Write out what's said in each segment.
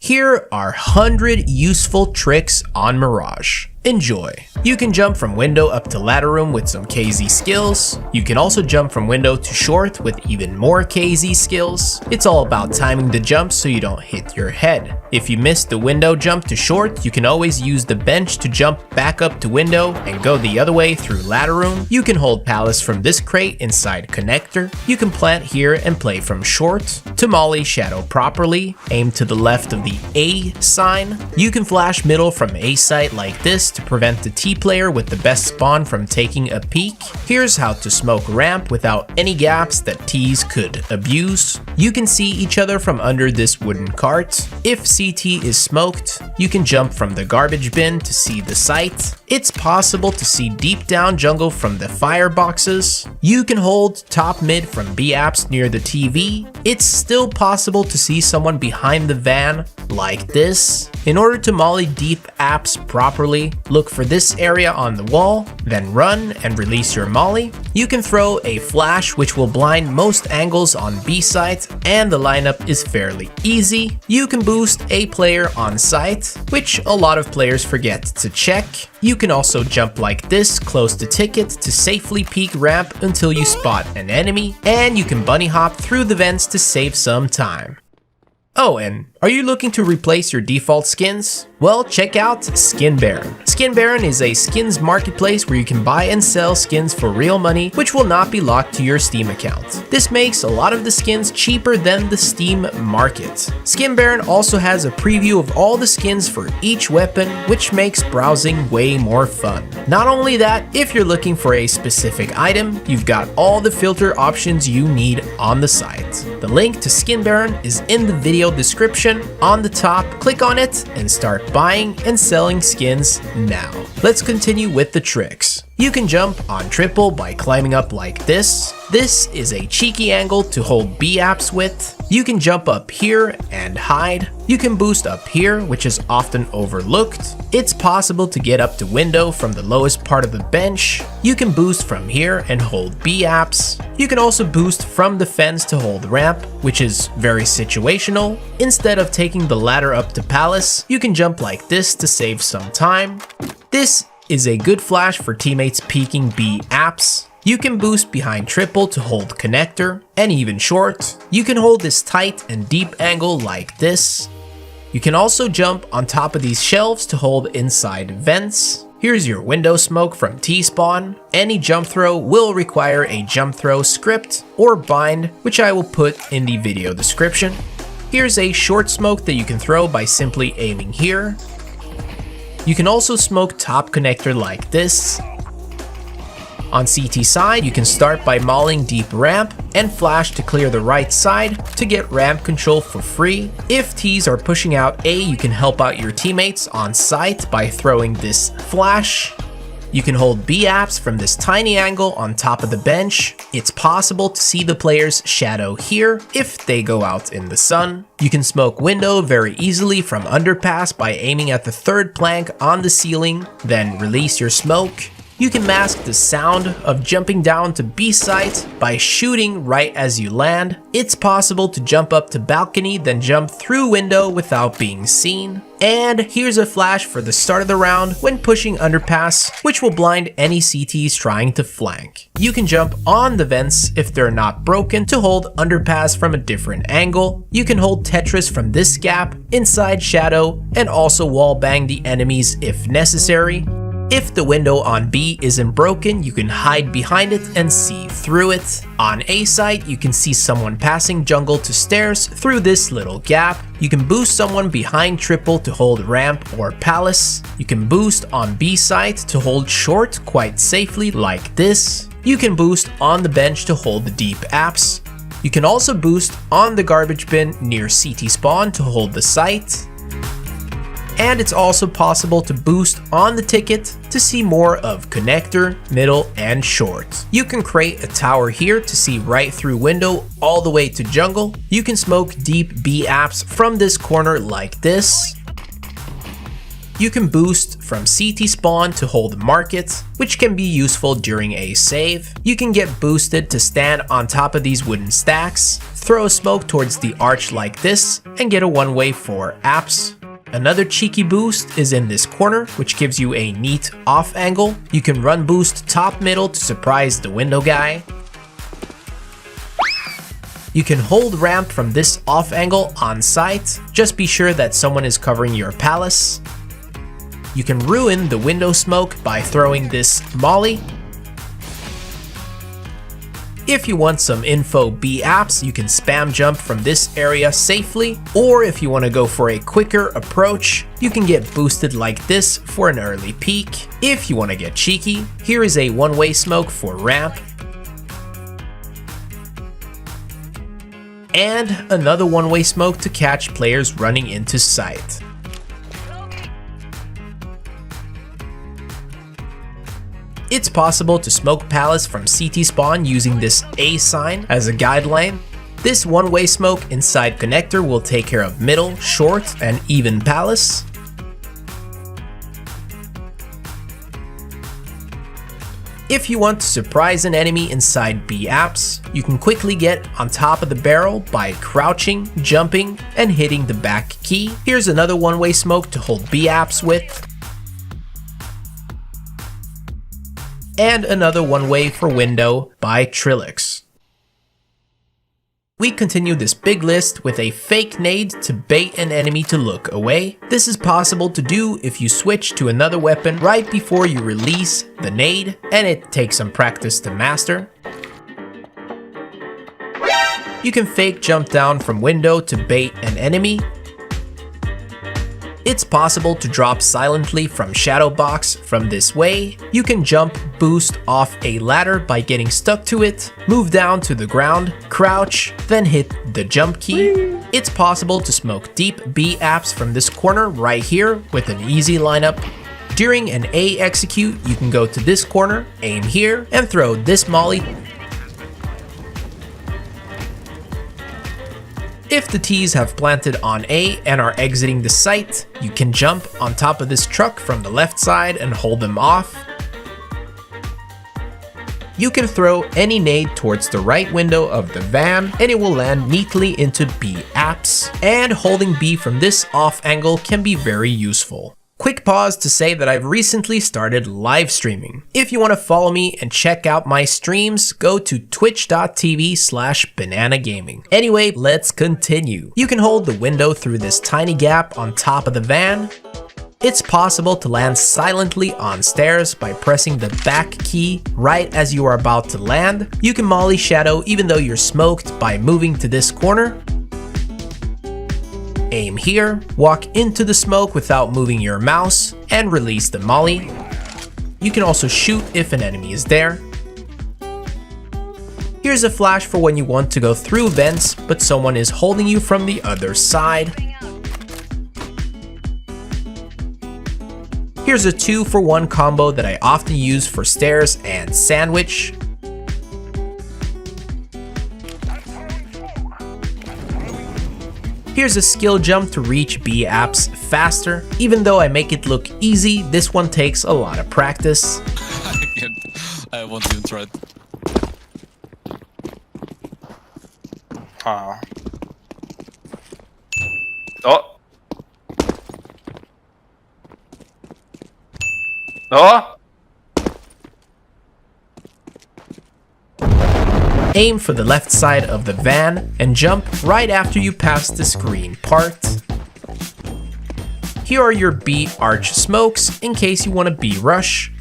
Here are 100 useful tricks on Mirage. Enjoy. You can jump from window up to ladder room with some KZ skills. You can also jump from window to short with even more KZ skills. It's all about timing the jump so you don't hit your head. If you miss the window jump to short, you can always use the bench to jump back up to window and go the other way through ladder room. You can hold palace from this crate inside connector. You can plant here and play from short. To molly shadow properly, aim to the left of the A sign. You can flash middle from A site like this to prevent the T player with the best spawn from taking a peek. Here's how to smoke ramp without any gaps that T's could abuse. You can see each other from under this wooden cart. If CT is smoked, you can jump from the garbage bin to see the site. It's possible to see deep down jungle from the fireboxes. You can hold top mid from B apps near the TV. It's still possible to see someone behind the van like this. In order to molly deep apps properly, look for this area on the wall, then run and release your molly. You can throw a flash which will blind most angles on B site, and the lineup is fairly easy. You can boost a player on site, which a lot of players forget to check. You can also jump like this close to ticket to safely peek ramp until you spot an enemy, and you can bunny hop through the vents to save some time. Oh, and are you looking to replace your default skins? Well, check out Skin Baron. Skin Baron is a skins marketplace where you can buy and sell skins for real money, which will not be locked to your Steam account. This makes a lot of the skins cheaper than the Steam market. Skin Baron also has a preview of all the skins for each weapon, which makes browsing way more fun. Not only that, if you're looking for a specific item, you've got all the filter options you need on the site. The link to Skin Baron is in the video description on the top. Click on it and start buying and selling skins now. Let's continue with the tricks. You can jump on triple by climbing up like this. This is a cheeky angle to hold B apps with. You can jump up here and hide. You can boost up here, which is often overlooked. It's possible to get up to window from the lowest part of the bench. You can boost from here and hold B apps. You can also boost from the fence to hold ramp, which is very situational. Instead of taking the ladder up to palace, you can jump like this to save some time. This is a good flash for teammates peeking B apps. You can boost behind triple to hold connector, and even short. You can hold this tight and deep angle like this. You can also jump on top of these shelves to hold inside vents. Here's your window smoke from T-spawn. Any jump throw will require a jump throw script or bind, which I will put in the video description. Here's a short smoke that you can throw by simply aiming here. You can also smoke top connector like this. On CT side, you can start by mauling deep ramp and flash to clear the right side to get ramp control for free. If Ts are pushing out A, you can help out your teammates on site by throwing this flash. You can hold B apps from this tiny angle on top of the bench. It's possible to see the player's shadow here if they go out in the sun. You can smoke window very easily from underpass by aiming at the third plank on the ceiling, then release your smoke. You can mask the sound of jumping down to B site by shooting right as you land. It's possible to jump up to balcony, then jump through window without being seen. And here's a flash for the start of the round when pushing underpass, which will blind any CTs trying to flank. You can jump on the vents if they're not broken to hold underpass from a different angle. You can hold Tetris from this gap, inside shadow, and also wall bang the enemies if necessary. If the window on B isn't broken, you can hide behind it and see through it. On A site, you can see someone passing jungle to stairs through this little gap. You can boost someone behind triple to hold ramp or palace. You can boost on B site to hold short quite safely like this. You can boost on the bench to hold the deep apps. You can also boost on the garbage bin near CT spawn to hold the site. And it's also possible to boost on the ticket to see more of connector, middle, and short. You can create a tower here to see right through window all the way to jungle. You can smoke deep B apps from this corner like this. You can boost from CT spawn to hold market, which can be useful during a save. You can get boosted to stand on top of these wooden stacks, throw smoke towards the arch like this, and get a one-way for apps. Another cheeky boost is in this corner, which gives you a neat off angle. You can run boost top middle to surprise the window guy. You can hold ramp from this off angle on site. Just be sure that someone is covering your palace. You can ruin the window smoke by throwing this molly. If you want some info B apps, you can spam jump from this area safely, or if you want to go for a quicker approach, you can get boosted like this for an early peek. If you want to get cheeky, here is a one-way smoke for ramp, and another one-way smoke to catch players running into sight. It's possible to smoke palace from CT spawn using this A sign as a guideline. This one-way smoke inside connector will take care of middle, short, and even palace. If you want to surprise an enemy inside B apps, you can quickly get on top of the barrel by crouching, jumping, and hitting the back key. Here's another one-way smoke to hold B apps with. And another one-way for window by Trilix. We continue this big list with a fake nade to bait an enemy to look away. This is possible to do if you switch to another weapon right before you release the nade, and it takes some practice to master. You can fake jump down from window to bait an enemy. It's possible to drop silently from shadow box from this way. You can jump boost off a ladder by getting stuck to it, move down to the ground, crouch, then hit the jump key. It's possible to smoke deep B apps from this corner right here with an easy lineup. During an A execute, you can go to this corner, aim here, and throw this molly. If the Ts have planted on A and are exiting the site, you can jump on top of this truck from the left side and hold them off. You can throw any nade towards the right window of the van and it will land neatly into B apps. And holding B from this off angle can be very useful. Quick pause to say that I've recently started live streaming. If you want to follow me and check out my streams, go to twitch.tv/bananagaming. Anyway, let's continue. You can hold the window through this tiny gap on top of the van. It's possible to land silently on stairs by pressing the back key right as you are about to land. You can molly shadow even though you're smoked by moving to this corner. Aim here, walk into the smoke without moving your mouse, and release the molly. You can also shoot if an enemy is there. Here's a flash for when you want to go through vents, but someone is holding you from the other side. Here's a 2-for-1 combo that I often use for stairs and sandwich. Here's a skill jump to reach B apps faster. Even though I make it look easy, this one takes a lot of practice. I won't even try it. Oh. Oh. Oh. Aim for the left side of the van and jump right after you pass the screen part. Here are your B arch smokes in case you want to B rush.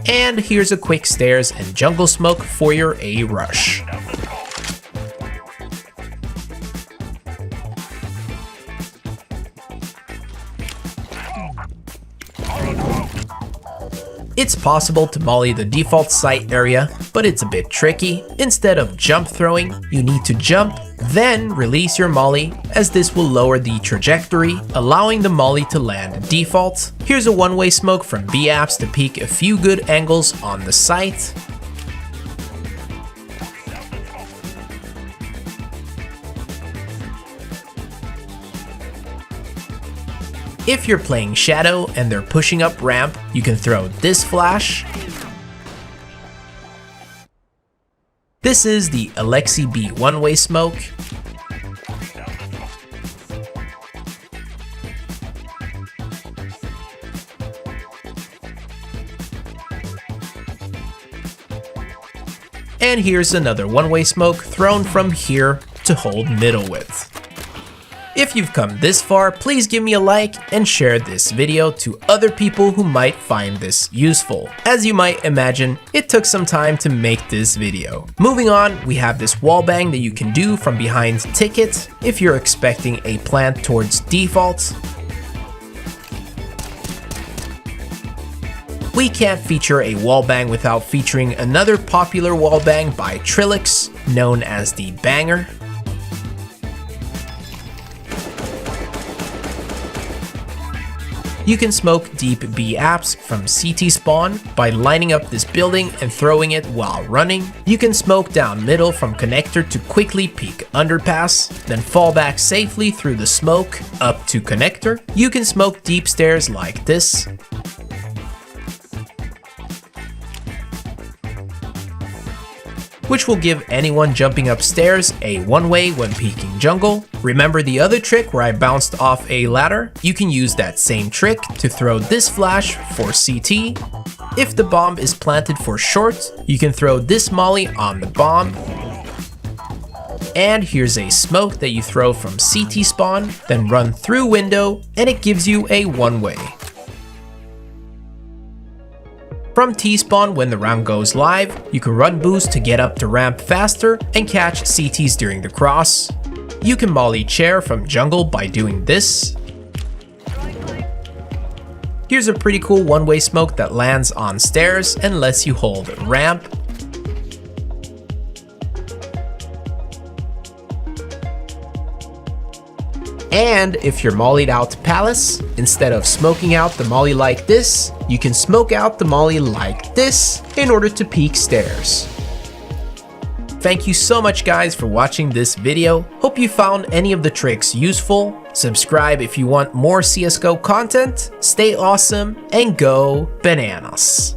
And here's a quick stairs and jungle smoke for your A rush. It's possible to molly the default site area, but it's a bit tricky. Instead of jump throwing, you need to jump, then release your molly, as this will lower the trajectory, allowing the molly to land default. Here's a one-way smoke from B apps to peek a few good angles on the site. If you're playing Shadow and they're pushing up ramp, you can throw this flash. This is the Alexi B one-way smoke. And here's another one-way smoke thrown from here to hold middle width. If you've come this far, please give me a like and share this video to other people who might find this useful. As you might imagine, it took some time to make this video. Moving on, we have this wall bang that you can do from behind ticket if you're expecting a plant towards default. We can't feature a wall bang without featuring another popular wall bang by Trilix, known as the Banger. You can smoke deep B apps from CT spawn by lining up this building and throwing it while running. You can smoke down middle from connector to quickly peek underpass, then fall back safely through the smoke up to connector. You can smoke deep stairs like this. Which will give anyone jumping upstairs a one-way when peeking jungle. Remember the other trick where I bounced off a ladder? You can use that same trick to throw this flash for CT. If the bomb is planted for short, you can throw this molly on the bomb. And here's a smoke that you throw from CT spawn, then run through window, and it gives you a one-way. From T-spawn, when the round goes live, you can run boost to get up to ramp faster and catch CTs during the cross. You can molly chair from jungle by doing this. Here's a pretty cool one-way smoke that lands on stairs and lets you hold ramp. And if you're mollied out to palace, instead of smoking out the molly like this, you can smoke out the molly like this in order to peek stairs. Thank you so much guys for watching this video. Hope you found any of the tricks useful. Subscribe if you want more CSGO content. Stay awesome and go bananas.